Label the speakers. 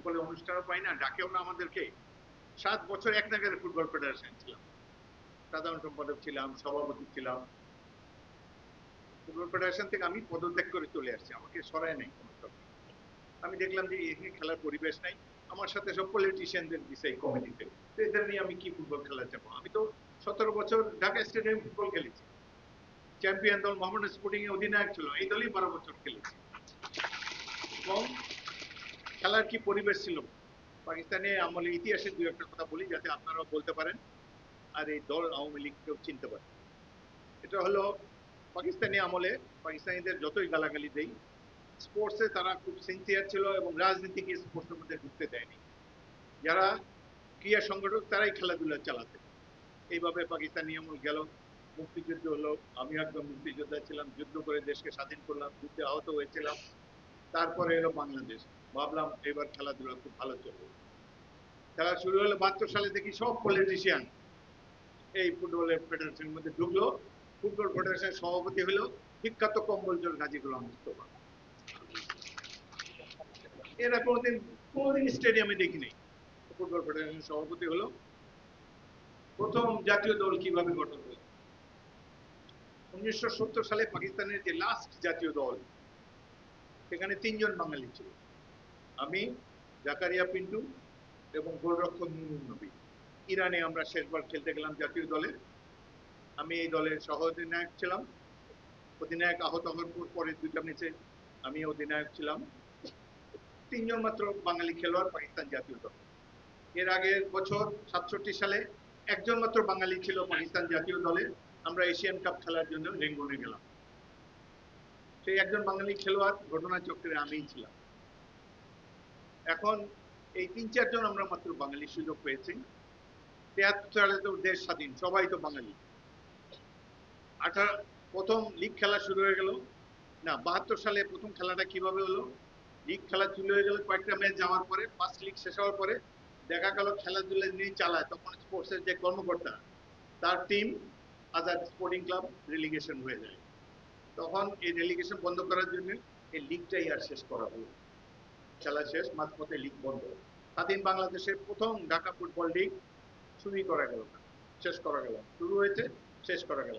Speaker 1: ফুটবলের অনুষ্ঠানও পাই না, ডাকেও না আমাদেরকে। 7 বছর এক নাগারে ফুটবল ফেডারেশন ছিলাম, সাধারণ সম্পাদক ছিলাম, সভাপতি ছিলাম। ফুটবল ফেডারেশন থেকে আমি পদত্যাগ করে চলে আসছি, আমাকে সরায় নাই কোনো সরকার। আমি দেখলাম যে এখানে খেলার পরিবেশ নাই, আমার সাথে সব পলিটিশিয়ানদের দিছে এই কমিটিতে, এদের নিয়ে আমি কি ফুটবল খেলা যাবো? আমি তো 17 বছর ঢাকা স্টেডিয়ামে ফুটবল খেলেছি, চ্যাম্পিয়ন দল মোহামেডান স্পোর্টিং এ অধিনায়ক ছিল, এই দলই 12 বছর খেলেছি। এবং খেলার কি পরিবেশ ছিল পাকিস্তানে আমলে, ইতিহাসের দু একটা কথা বলি যাতে আপনারাও বলতে পারেন আর এই দল আওয়ামী লীগকেও চিনতে পারেন। এটা হলো পাকিস্তানি আমলে পাকিস্তানিদের যতই গালাগালি দেই, স্পোর্টসে তারা খুব সিনসিয়ার ছিল এবং রাজনীতিকে স্পোর্টসের মধ্যে ঢুকতে দেয়নি। যারা ক্রীড়া সংগঠক তারাই খেলাধুলা চালাতে। এইভাবে পাকিস্তানি আমল গেল, মুক্তিযুদ্ধ হলো, আমি একদম মুক্তিযোদ্ধা ছিলাম, যুদ্ধ করে দেশকে স্বাধীন করলাম, যুদ্ধে আহত হয়েছিলাম। তারপরে এলো বাংলাদেশ, ভাবলাম এবার খেলাধুলা খুব ভালো চলবে। খেলা শুরু হলো 72 সালে, দেখি সব পলিটিশিয়ান এই ফুটবলের ফেডারেশনের মধ্যে ঢুকলো। ফুটবল ফেডারেশনের সভাপতি হলো বিখ্যাত কম্বলজোর গাজী গোলাম মুস্তফা। এরা কোনোদিন স্টেডিয়ামে দেখিনি। ফুটবল ফেডারেশনের সভাপতি হলো। প্রথম জাতীয় দল কিভাবে গঠন হলো? 1970 সালে পাকিস্তানের যে লাস্ট জাতীয় দল, সেখানে 3 জন বাঙালি ছিল, আমি, জাকারিয়া পিন্টু এবং গোলরক্ষক নুরুন নবী। ইরানে আমরা শেষবার খেলতে গেলাম জাতীয় দলে, আমি এই দলের সহ অধিনায়ক ছিলাম। অধিনায়ক আহত হওয়ার পরে 2টা ম্যাচে আমি অধিনায়ক ছিলাম। 3 জন মাত্র বাঙালি খেলোয়াড় পাকিস্তান জাতীয় দল। এর আগের বছর 67 সালে একজন মাত্র বাঙালি ছিল পাকিস্তান জাতীয় দলে, আমরা এশিয়ান কাপ খেলার জন্য রেঙ্গুনে গেলাম। সেই একজন বাঙালি খেলোয়াড় ঘটনাচক্রে আমিই ছিলাম। এখন এই 3-4 জন আমরা মাত্র বাঙালি সুযোগ পেয়েছি। 73 সালে তো দেশ স্বাধীন, সবাই তো বাঙালি। প্রথম লিগ খেলা শুরু হয়ে গেল না, 72 সালে প্রথম খেলাটা কিভাবে হলো? লিগ খেলা শুরু হয়ে গেল, কয়েকটা ম্যাচ যাওয়ার পরে, ফার্স্ট লিগ শেষ হওয়ার পরে দেখা গেল খেলাধুলা নিয়ে চালায় তখন স্পোর্টসের যে কর্মকর্তা, তার team Azad sporting club relegation হয়ে যায়। তখন এই রেলিগেশন বন্ধ করার জন্য এই লিগটাই আর শেষ করা হলো। খেলা শেষ, মাঝপথে লিগ বন্ধ। স্বাধীন বাংলাদেশের প্রথম ঢাকা ফুটবল লিগ শুরুই করা গেল না, শেষ করা গেল, শুরু হয়েছে শেষ করা গেল।